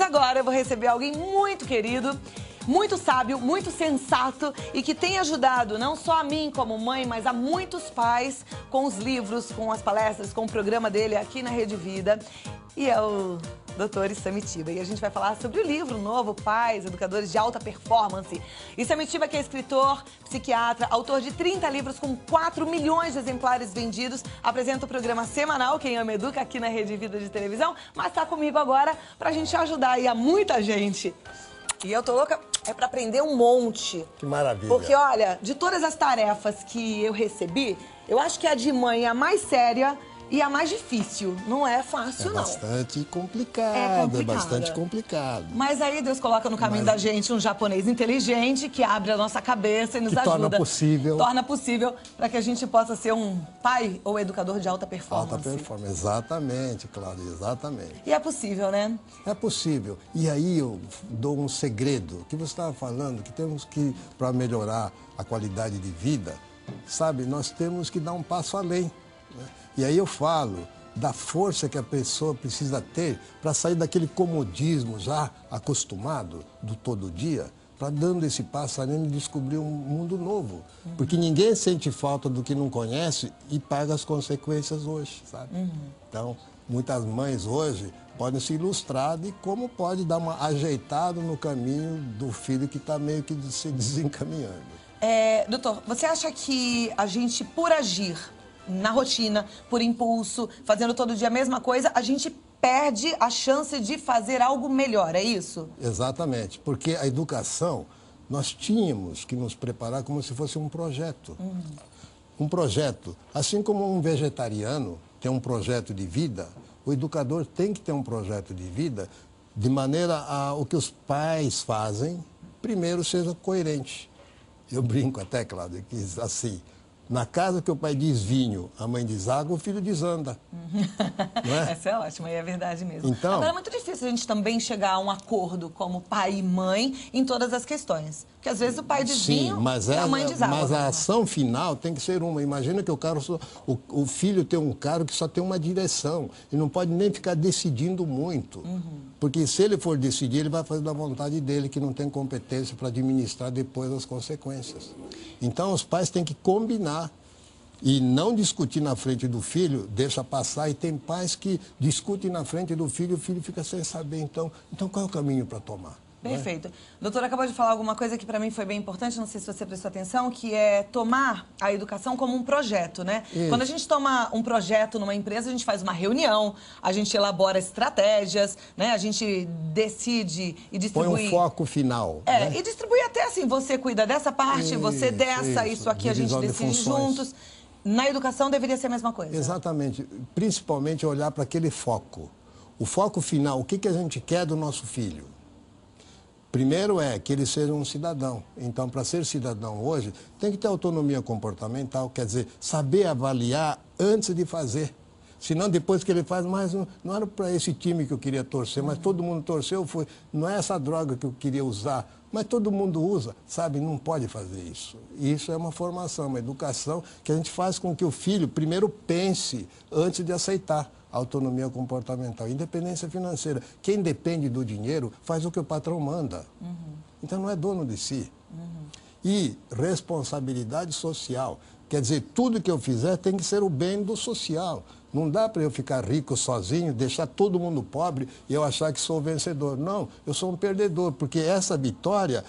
agora eu vou receber alguém muito querido, muito sábio, muito sensato e que tem ajudado não só a mim como mãe, mas a muitos pais com os livros, com as palestras, com o programa dele aqui na Rede Vida. E é o Dr. Samitiba. E a gente vai falar sobre o livro novo, Pais, Educadores de Alta Performance. E Samitiba, que é escritor, psiquiatra, autor de 30 livros com 4 milhões de exemplares vendidos, apresenta o programa semanal Quem Ama Educa aqui na Rede Vida de televisão, mas tá comigo agora pra gente ajudar aí a muita gente. E eu tô louca, é pra aprender um monte. Que maravilha. Porque, olha, de todas as tarefas que eu recebi, eu acho que a de mãe é a mais séria e a mais difícil. Não é fácil, não. Bastante complicado, é bastante complicado. Mas aí Deus coloca no caminho da gente um japonês inteligente que abre a nossa cabeça e nos ajuda. Torna possível. Torna possível para que a gente possa ser um pai ou educador de alta performance. Alta performance, exatamente, Cláudia, exatamente. E é possível, né? É possível. E aí eu dou um segredo, que você estava falando, que temos que, para melhorar a qualidade de vida, sabe, nós temos que dar um passo além, né? E aí eu falo da força que a pessoa precisa ter para sair daquele comodismo já acostumado do todo dia, para dando esse passo além e descobrir um mundo novo. Porque ninguém sente falta do que não conhece e paga as consequências hoje, sabe? Então, muitas mães hoje podem se ilustrar de como pode dar uma ajeitada no caminho do filho que está meio que se desencaminhando. Doutor, você acha que a gente, por agir na rotina, por impulso, fazendo todo dia a mesma coisa, a gente perde a chance de fazer algo melhor, é isso? Exatamente, porque a educação, nós tínhamos que nos preparar como se fosse um projeto. Um projeto, assim como um vegetariano tem um projeto de vida, o educador tem que ter um projeto de vida de maneira a o que os pais fazem, primeiro seja coerente. Eu brinco até, Cláudia, que assim, na casa que o pai diz vinho, a mãe diz água, o filho diz anda. Não é? Essa é ótima e é verdade mesmo. Então, agora é muito difícil a gente também chegar a um acordo como pai e mãe em todas as questões. Porque às vezes o pai diz vinho e a mãe diz água. Mas a ação final tem que ser uma. Imagina que o filho tem um carro que só tem uma direção e não pode nem ficar decidindo muito. Porque se ele for decidir, ele vai fazer da vontade dele, que não tem competência para administrar depois as consequências. Então, os pais têm que combinar e não discutir na frente do filho, deixa passar. E tem pais que discutem na frente do filho e o filho fica sem saber. Então qual é o caminho para tomar? Perfeito. Doutora, acabou de falar alguma coisa que para mim foi bem importante, não sei se você prestou atenção, que é tomar a educação como um projeto, né? Isso. Quando a gente toma um projeto numa empresa, a gente faz uma reunião, a gente elabora estratégias, né? A gente decide e distribui... Põe um foco final. né? E distribui até assim, você cuida dessa parte, você dessa, isso aqui a gente decide juntos. Na educação deveria ser a mesma coisa. Exatamente. Principalmente olhar para aquele foco. O foco final, o que a gente quer do nosso filho? Primeiro é que ele seja um cidadão. Então, para ser cidadão hoje, tem que ter autonomia comportamental, quer dizer, saber avaliar antes de fazer. Senão, depois que ele faz, mas não era para esse time que eu queria torcer, mas todo mundo torceu, não é essa droga que eu queria usar, mas todo mundo usa, sabe? Não pode fazer isso. Isso é uma formação, uma educação que a gente faz com que o filho primeiro pense antes de aceitar. Autonomia comportamental, independência financeira. Quem depende do dinheiro faz o que o patrão manda. Então não é dono de si. E responsabilidade social. Quer dizer, tudo que eu fizer tem que ser o bem do social. Não dá para eu ficar rico sozinho, deixar todo mundo pobre e eu achar que sou vencedor. Não, eu sou um perdedor, porque essa vitória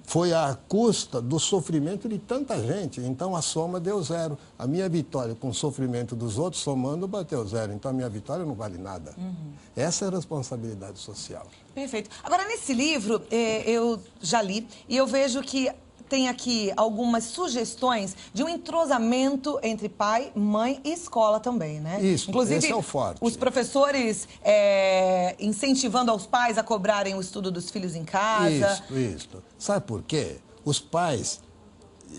foi à custa do sofrimento de tanta gente. Então, a soma deu zero. A minha vitória com o sofrimento dos outros, somando, bateu zero. Então, a minha vitória não vale nada. Essa é a responsabilidade social. Perfeito. Agora, nesse livro, eu já li e eu vejo que tem aqui algumas sugestões de um entrosamento entre pai, mãe e escola também, né? Isso, inclusive, esse é o forte. Os professores incentivando aos pais a cobrarem o estudo dos filhos em casa. Isso. Sabe por quê? Os pais,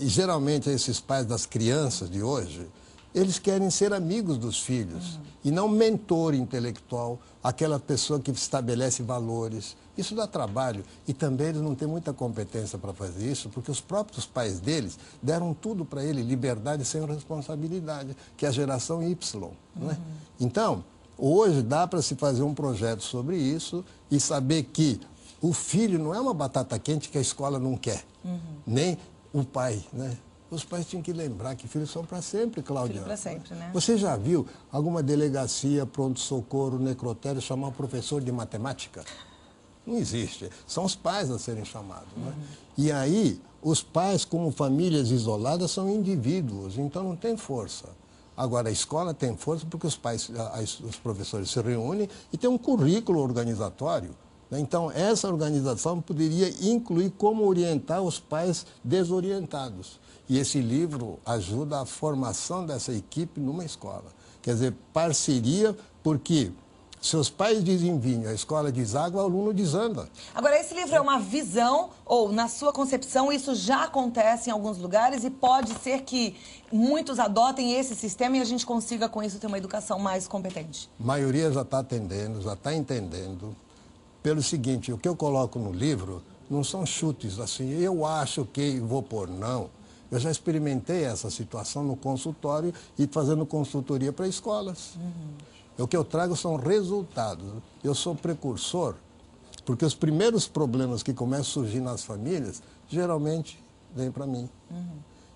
e geralmente esses pais das crianças de hoje, eles querem ser amigos dos filhos e não mentor intelectual, aquela pessoa que estabelece valores. Isso dá trabalho e também eles não têm muita competência para fazer isso, porque os próprios pais deles deram tudo para ele, liberdade sem responsabilidade, que é a geração Y. Não é? Então, Hoje dá para se fazer um projeto sobre isso e saber que o filho não é uma batata quente que a escola não quer, nem o pai, né? Os pais tinham que lembrar que filhos são para sempre, Cláudia. Filho para sempre, né? Você já viu alguma delegacia, pronto-socorro, necrotério chamar um professor de matemática? Não existe. São os pais a serem chamados, né? E aí, os pais, como famílias isoladas, são indivíduos, então não tem força. Agora, a escola tem força porque os pais, os professores se reúnem e tem um currículo organizatório. Então, essa organização poderia incluir como orientar os pais desorientados. E esse livro ajuda a formação dessa equipe numa escola. Quer dizer, parceria, porque se os pais dizem vinho, a escola diz água, o aluno desanda. Agora, esse livro é uma visão, ou na sua concepção, isso já acontece em alguns lugares e pode ser que muitos adotem esse sistema e a gente consiga, com isso, ter uma educação mais competente? A maioria já está atendendo, já está entendendo. Pelo seguinte, o que eu coloco no livro não são chutes assim, eu acho que vou pôr, não. Eu já experimentei essa situação no consultório e fazendo consultoria para escolas. O que eu trago são resultados. Eu sou precursor, porque os primeiros problemas que começam a surgir nas famílias, geralmente vêm para mim.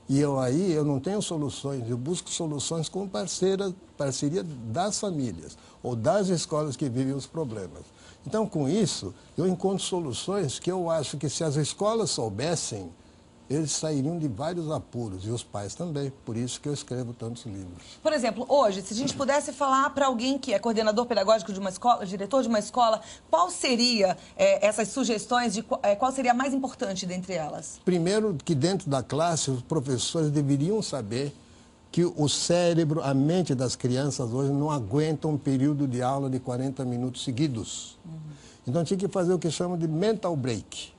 E eu não tenho soluções, eu busco soluções com parceria das famílias ou das escolas que vivem os problemas. Então, com isso, eu encontro soluções que eu acho que se as escolas soubessem, eles sairiam de vários apuros, e os pais também. Por isso que eu escrevo tantos livros. Por exemplo, hoje, se a gente pudesse falar para alguém que é coordenador pedagógico de uma escola, diretor de uma escola, qual seria essas sugestões, qual seria a mais importante dentre elas? Primeiro, que dentro da classe, os professores deveriam saber que o cérebro, a mente das crianças hoje não aguentam um período de aula de 40 minutos seguidos. Então, tinha que fazer o que chamam de mental break.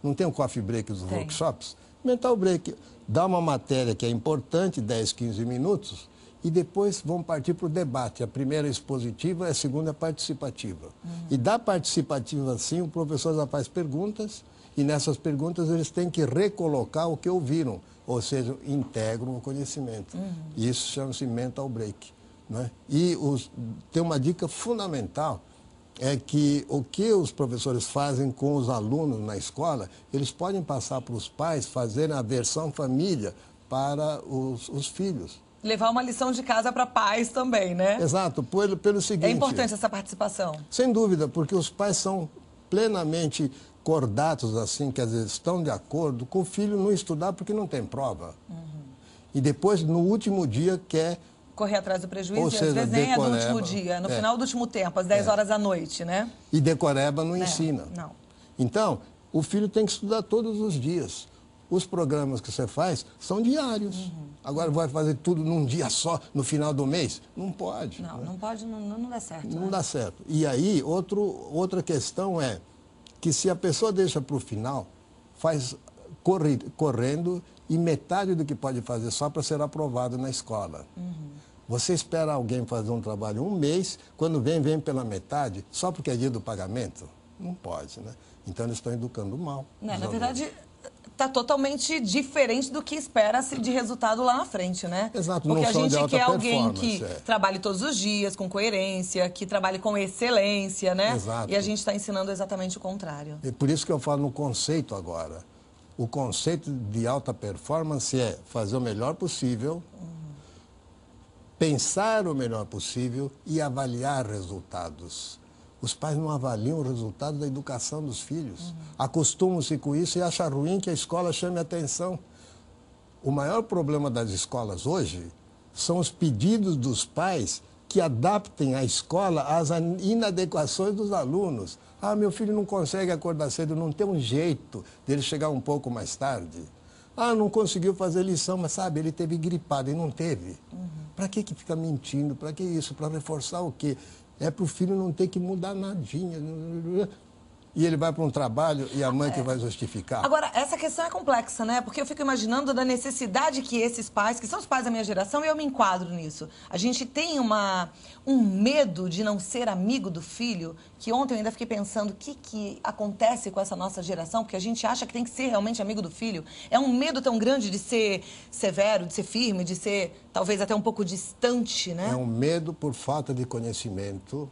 Não tem um coffee break dos workshops? Mental break. Dá uma matéria que é importante, 10, 15 minutos, e depois vão partir para o debate. A primeira é expositiva, a segunda é participativa. E da participativa, sim, o professor já faz perguntas, e nessas perguntas eles têm que recolocar o que ouviram, ou seja, integram o conhecimento. E isso chama-se mental break, né? E tem uma dica fundamental, é que o que os professores fazem com os alunos na escola, eles podem passar para os pais fazerem a versão família para os filhos. Levar uma lição de casa para pais também, né? Exato, pelo seguinte... É importante essa participação. Sem dúvida, porque os pais são plenamente cordatos, assim, quer dizer, estão de acordo com o filho não estudar porque não tem prova. E depois, no último dia, quer... correr atrás do prejuízo, ou seja, às vezes nem é do decoreba, último dia, no final do último tempo, às 10 horas da noite, né? E decoreba não ensina. Não. Então, o filho tem que estudar todos os dias. Os programas que você faz são diários. Agora vai fazer tudo num dia só, no final do mês? Não pode. Não, né? não pode, não dá certo. Não né? dá certo. E aí, outra questão é que se a pessoa deixa para o final, faz correndo e metade do que pode fazer só para ser aprovado na escola. Você espera alguém fazer um trabalho um mês, quando vem pela metade, só porque é dia do pagamento? Não pode, né? Então eles estão educando mal. Na verdade, está totalmente diferente do que espera-se de resultado lá na frente, né? Exato, porque não a são de gente alta quer alguém performance, que trabalhe todos os dias, com coerência, que trabalhe com excelência, né? Exato. E a gente está ensinando exatamente o contrário. É por isso que eu falo no conceito agora. O conceito de alta performance é fazer o melhor possível, pensar o melhor possível e avaliar resultados. Os pais não avaliam o resultado da educação dos filhos. Acostumam-se com isso e acham ruim que a escola chame atenção. O maior problema das escolas hoje são os pedidos dos pais que adaptem a escola às inadequações dos alunos. Ah, meu filho não consegue acordar cedo, não tem um jeito dele chegar um pouco mais tarde. Ah, não conseguiu fazer lição, mas sabe, ele teve gripado e não teve. Para que fica mentindo? Para que isso? Para reforçar o quê? É para o filho não ter que mudar nadinha. e ele vai para um trabalho e a mãe que vai justificar. Agora, essa questão é complexa, né? Porque eu fico imaginando da necessidade que esses pais, que são os pais da minha geração, e eu me enquadro nisso. A gente tem um medo de não ser amigo do filho, que ontem eu ainda fiquei pensando o que acontece com essa nossa geração, porque a gente acha que tem que ser realmente amigo do filho. É um medo tão grande de ser severo, de ser firme, de ser talvez até um pouco distante, né? É um medo por falta de conhecimento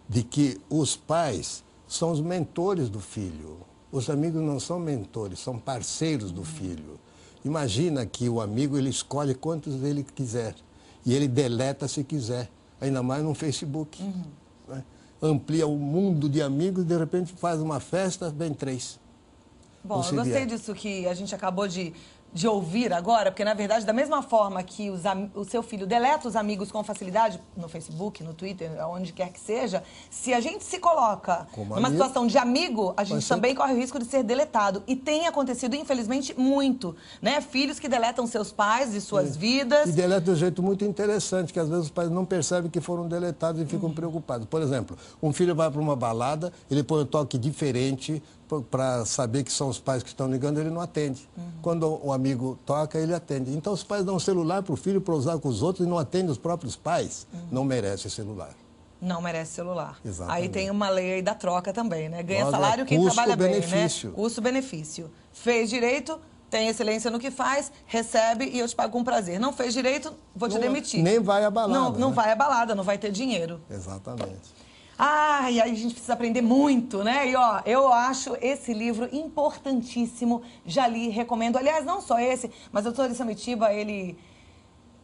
de que os pais são os mentores do filho. Os amigos não são mentores, são parceiros do filho. Imagina que o amigo ele escolhe quantos ele quiser e ele deleta se quiser, ainda mais no Facebook. Né? Amplia o mundo de amigos e de repente faz uma festa, vem 3. Bom, eu gostei disso que a gente acabou de ouvir agora, porque, na verdade, da mesma forma que o seu filho deleta os amigos com facilidade, no Facebook, no Twitter, onde quer que seja, se a gente se coloca numa situação de amigo, a gente também corre o risco de ser deletado. E tem acontecido, infelizmente, muito, né? Filhos que deletam seus pais e suas vidas. E deletam de um jeito muito interessante, que às vezes os pais não percebem que foram deletados e ficam preocupados. Por exemplo, um filho vai para uma balada, ele põe um toque diferente para saber que são os pais que estão ligando, ele não atende. Quando o amigo toca, ele atende. Então, os pais dão um celular para o filho para usar com os outros e não atendem os próprios pais. Não merece celular. Não merece celular. Exatamente. Aí tem uma lei aí da troca também, né? Ganha salário quem trabalha bem, né? Custo-benefício. Fez direito, tem excelência no que faz, recebe e eu te pago com prazer. Não fez direito, vou te demitir. Nem vai à balada. Não vai à balada, não vai ter dinheiro. Exatamente. E aí a gente precisa aprender muito, né? E ó, eu acho esse livro importantíssimo, já li, recomendo. Aliás, não só esse, mas o Dr. Samitiba, ele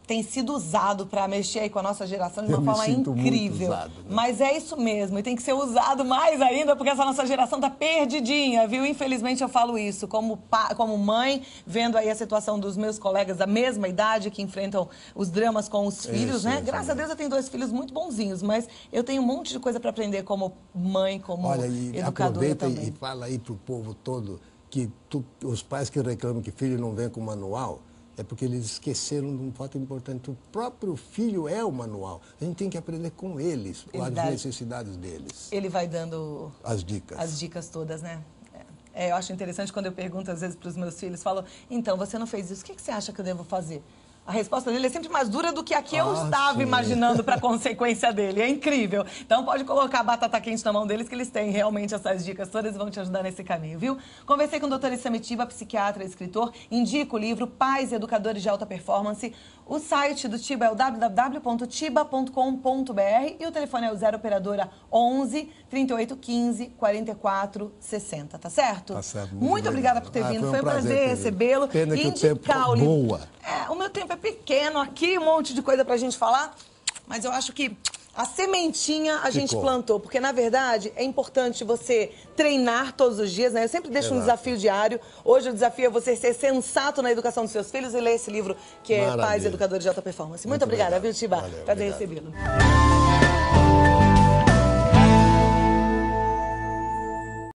tem sido usado para mexer aí com a nossa geração de uma forma incrível. Usado, né? Mas é isso mesmo, e tem que ser usado mais ainda, porque essa nossa geração tá perdidinha, viu? Infelizmente eu falo isso, como mãe, vendo aí a situação dos meus colegas da mesma idade que enfrentam os dramas com os filhos, né? Graças a Deus eu tenho 2 filhos muito bonzinhos, mas eu tenho um monte de coisa para aprender como mãe, como educadora aproveita também. E fala aí pro povo todo que os pais que reclamam que filho não vem com manual, é porque eles esqueceram de um fato importante. O próprio filho é o manual. A gente tem que aprender com eles, as necessidades deles. Ele vai dando as dicas. As dicas todas, né? Eu acho interessante quando eu pergunto, às vezes, para os meus filhos, falo, então, você não fez isso, o que você acha que eu devo fazer? A resposta dele é sempre mais dura do que a que eu estava imaginando para a consequência dele. É incrível. Então pode colocar a batata quente na mão deles, que eles têm realmente essas dicas todas e vão te ajudar nesse caminho, viu? Conversei com o Dr. Samitiba, psiquiatra e escritor. Indico o livro Pais Educadores de Alta Performance. O site do Tiba é o www.tiba.com.br e o telefone é o 0 operadora 11 38 15 44 60, tá certo? Tá certo. Muito obrigada por ter vindo. Foi um prazer recebê-lo. Pena que o tempo voa. O meu tempo é pequeno aqui, um monte de coisa pra gente falar, mas eu acho que a sementinha a gente plantou, porque na verdade é importante você treinar todos os dias, né? Eu sempre deixo um desafio diário. Hoje o desafio é você ser sensato na educação dos seus filhos e ler esse livro que é Pais Educadores de Alta Performance. Muito obrigada, viu, Tiba? Prazer recebê-lo.